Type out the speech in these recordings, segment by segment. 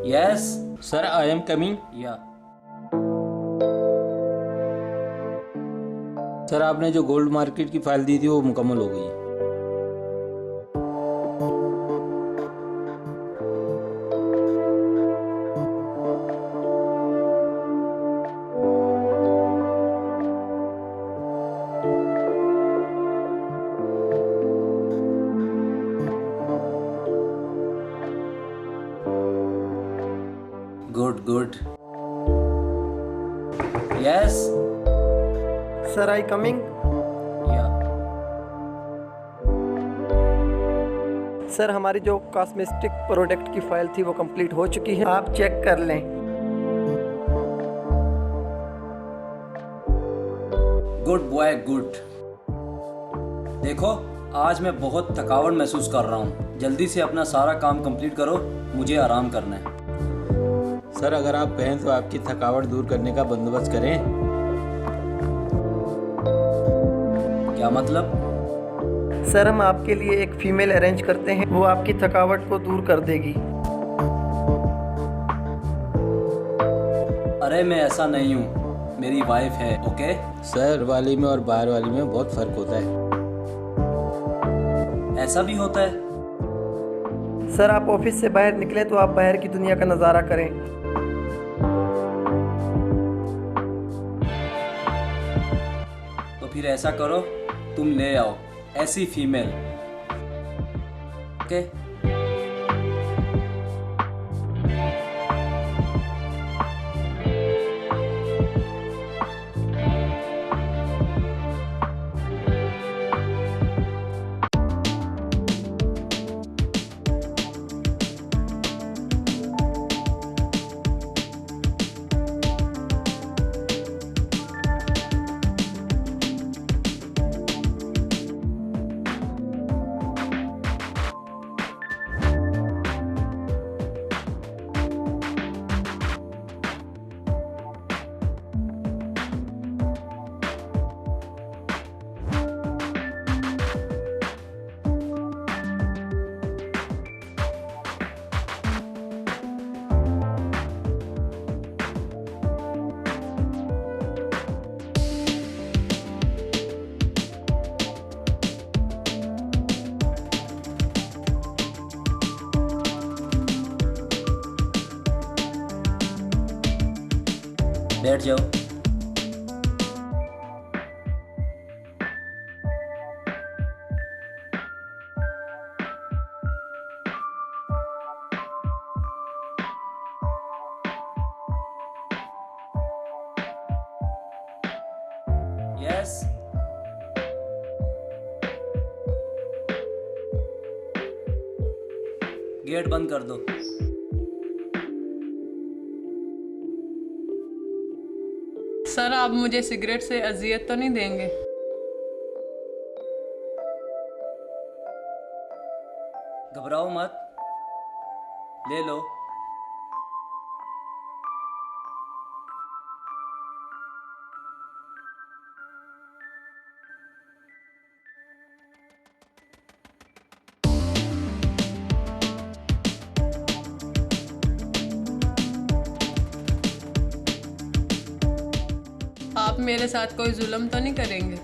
Yes sir I am coming. या sir आपने जो गोल्ड मार्केट की फाइल दी थी वो मुकम्मल हो गई है। Good good yes sir I coming. या सर हमारी जो कॉस्मेटिक प्रोडक्ट की फाइल थी वो कंप्लीट हो चुकी है, आप चेक कर लें। Good boy good. देखो आज मैं बहुत थकावट महसूस कर रहा हूँ, जल्दी से अपना सारा काम कंप्लीट करो, मुझे आराम करना है। सर अगर आप कहें तो आपकी थकावट दूर करने का बंदोबस्त करें। क्या मतलब? सर हम आपके लिए एक फीमेल अरेंज करते हैं, वो आपकी थकावट को दूर कर देगी। अरे मैं ऐसा नहीं हूँ, मेरी वाइफ है। ओके सर वाली में और बाहर वाली में बहुत फर्क होता है। ऐसा भी होता है? सर आप ऑफिस से बाहर निकले तो आप बाहर की दुनिया का नज़ारा करें। तो फिर ऐसा करो, तुम ले आओ ऐसी फीमेल। ओके बैठ जाओ। यस गेट बंद कर दो। सर आप मुझे सिगरेट से अजियत तो नहीं देंगे? घबराओ मत, ले लो। आप मेरे साथ कोई जुल्म तो नहीं करेंगे?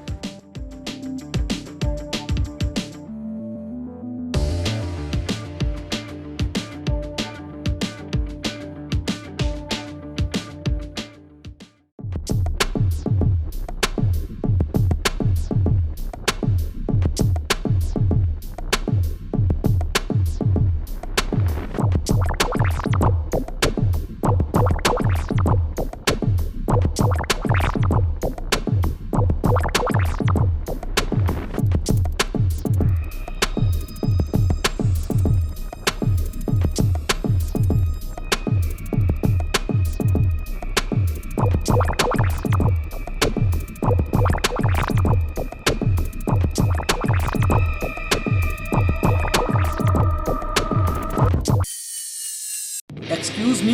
Excuse me.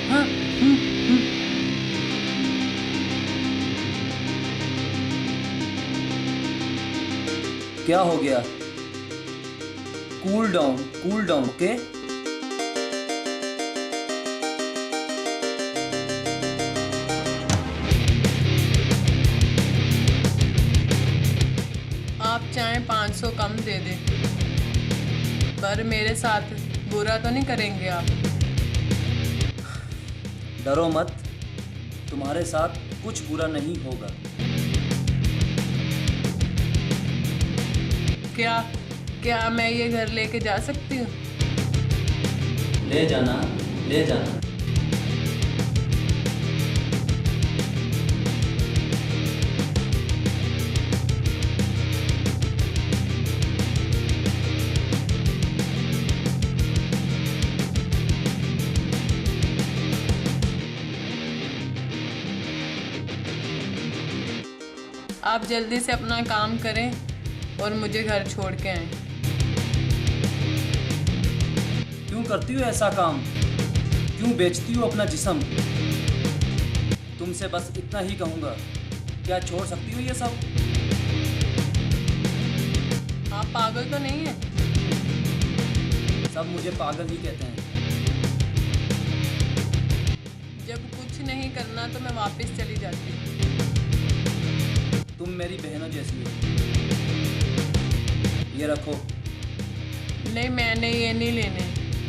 हाँ क्या हो गया? Cool down okay. चाहे 500 कम दे दे, पर मेरे साथ बुरा तो नहीं करेंगे आप? डरो मत, तुम्हारे साथ कुछ बुरा नहीं होगा। क्या मैं ये घर लेके जा सकती हूँ? ले जाना, ले जाना। आप जल्दी से अपना काम करें और मुझे घर छोड़ के आएं। क्यों करती हो ऐसा काम? क्यों बेचती हो अपना जिस्म? तुमसे बस इतना ही कहूँगा, क्या छोड़ सकती हो ये सब? आप पागल तो नहीं हैं? सब मुझे पागल ही कहते हैं। जब कुछ नहीं करना तो मैं वापस चली जाती हूँ। तुम मेरी बहनों जैसी हो। ये रखो। नहीं, मैंने ये नहीं लेने,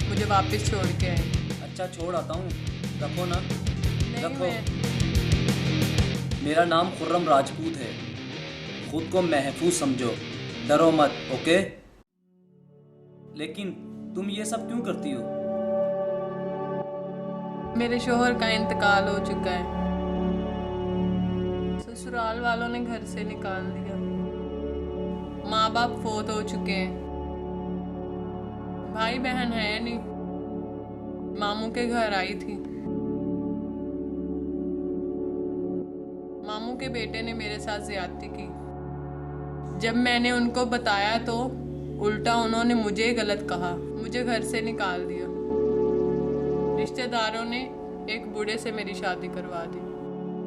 मुझे वापस छोड़ के आए। अच्छा छोड़ आता हूँ, रखो ना। नहीं, रखो। मेरा नाम खुर्रम राजपूत है। खुद को महफूज समझो, डरो मत, ओके? लेकिन तुम ये सब क्यों करती हो? मेरे शोहर का इंतकाल हो चुका है। ससुराल वालों ने घर से निकाल दिया। माँ बाप फौत हो चुके हैं। भाई बहन है नहीं। मामू के घर आई थी। मामू के बेटे ने मेरे साथ ज्यादती की। जब मैंने उनको बताया तो उल्टा उन्होंने मुझे गलत कहा, मुझे घर से निकाल दिया। रिश्तेदारों ने एक बूढ़े से मेरी शादी करवा दी।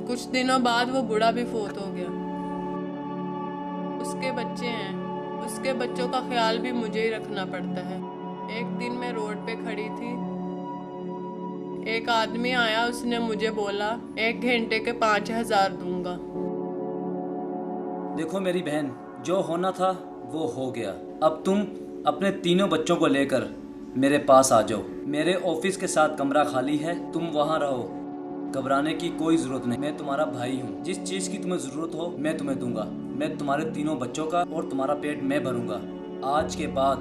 कुछ दिनों बाद वो बूढ़ा भी फौत हो गया। उसके बच्चे हैं, उसके बच्चों का ख्याल भी मुझे ही रखना पड़ता है। एक दिन मैं रोड पे खड़ी थी, एक आदमी आया, उसने मुझे बोला 1 घंटे के 5,000 दूंगा। देखो मेरी बहन, जो होना था वो हो गया। अब तुम अपने तीनों बच्चों को लेकर मेरे पास आ जाओ। मेरे ऑफिस के साथ कमरा खाली है, तुम वहाँ रहो। घबराने की कोई ज़रूरत नहीं, मैं तुम्हारा भाई हूँ। जिस चीज़ की तुम्हें ज़रूरत हो मैं तुम्हें दूंगा। मैं तुम्हारे तीनों बच्चों का और तुम्हारा पेट मैं भरूंगा। आज के बाद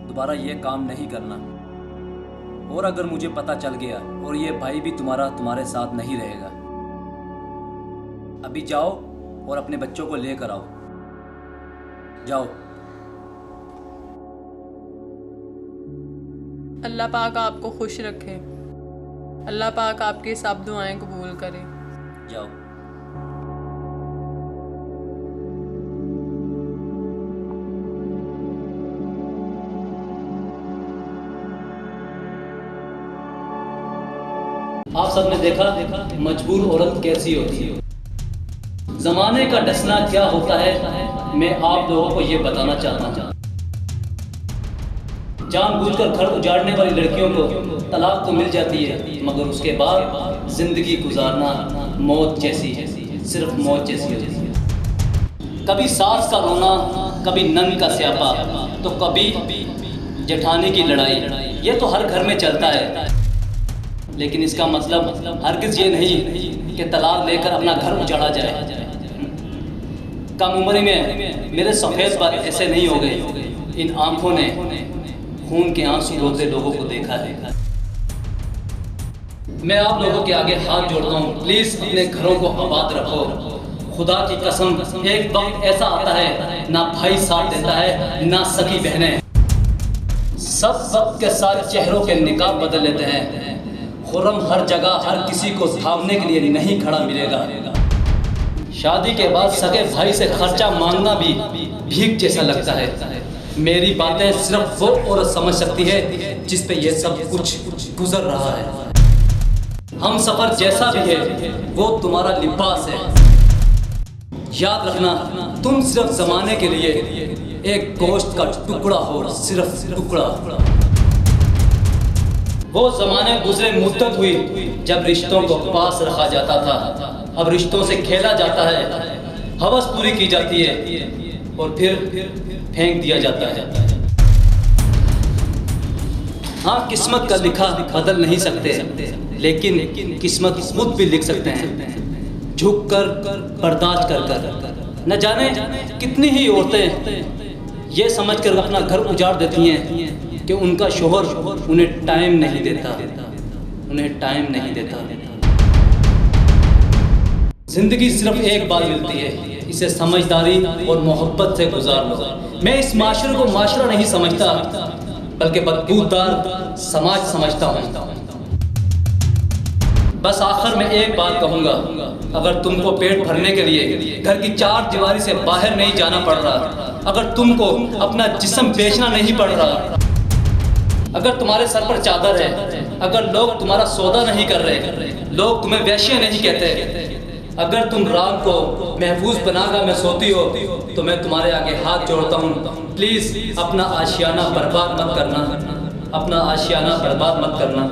दोबारा ये काम नहीं करना। और अगर मुझे पता चल गया और ये भाई भी तुम्हारे साथ नहीं रहेगा। अभी जाओ और अपने बच्चों को लेकर आओ। जाओ। अल्लाह पाक आपको खुश रखे। अल्लाह पाक आपकी सब दुआएं कबूल करे। जाओ। आप सबने देखा मजबूर औरत कैसी होती है। जमाने का डसना क्या होता है, मैं आप लोगों को ये बताना चाहता हूँ। जानबूझकर घर उजाड़ने वाली लड़कियों को तलाक तो मिल जाती है, मगर उसके बाद जिंदगी गुजारना मौत जैसी है, सिर्फ मौत जैसी होती है। कभी सास का रोना, कभी नन का स्यापा, तो कभी जेठानी की लड़ाई। ये तो हर घर में चलता है। लेकिन इसका मतलब हरगिज़ ये नहीं कि तलाक लेकर अपना घर उजाड़ा जाए। कम उम्र में मेरे सफ़ेद बाल ऐसे नहीं हो गए। इन आंखों ने खून के आंसू रोते लोगों को देखा है। मैं आप लोगों के आगे हाथ जोड़ता हूँ, प्लीज़ अपने घरों को आबाद रखो। खुदा की कसम, एक वक्त ऐसा आता है ना भाई साथ देता है ना सगी बहनें। सब वक्त के साथ चेहरों के निकाब बदल लेते हैं। खुर्रम हर जगह हर किसी को थामने के लिए नहीं खड़ा मिलेगा। शादी के बाद सगे भाई से खर्चा मांगना भी भीख जैसा लगता है। मेरी बातें सिर्फ वो औरत समझ सकती है जिस पे ये सब कुछ गुजर रहा है। हम सफर जैसा भी है वो तुम्हारा लिबास है। याद रखना, तुम सिर्फ जमाने के लिए एक गोश्त का टुकड़ा हो, सिर्फ टुकड़ा। वो जमाने गुजरे मुद्दत हुई जब रिश्तों को पास रखा जाता था। अब रिश्तों से खेला जाता है, हवस पूरी की जाती है। और फिर फेंक दिया जाता है। हाँ, किस्मत का लिखा बदल नहीं सकते, लेकिन किस्मत खुद भी लिख सकते हैं, झुक कर, बर्दाश्त कर कर। न जाने कितनी ही औरतें ये समझ कर अपना घर उजाड़ देती हैं कि उनका शोहर उन्हें टाइम नहीं देता, उन्हें टाइम नहीं देता। जिंदगी सिर्फ एक बार मिलती है, इसे समझदारी और मोहब्बत से गुजार लो। मैं इस माशरे को माशरा नहीं समझता, बल्कि बदबूदार समाज समझता हूँ। बस आखिर में एक बात कहूँगा, अगर तुमको पेट भरने के लिए घर की चार दीवारी से बाहर नहीं जाना पड़ रहा, अगर तुमको अपना जिस्म बेचना नहीं पड़ रहा, अगर तुम्हारे सर पर चादर है, अगर लोग तुम्हारा सौदा नहीं कर रहे, लोग तुम्हें वैश्य नहीं कहते, अगर तुम रात को महफूज बनाकर में सोती हो, तो मैं तुम्हारे आगे हाथ जोड़ता हूँ, प्लीज़ अपना आशियाना बर्बाद मत करना, अपना आशियाना बर्बाद मत करना।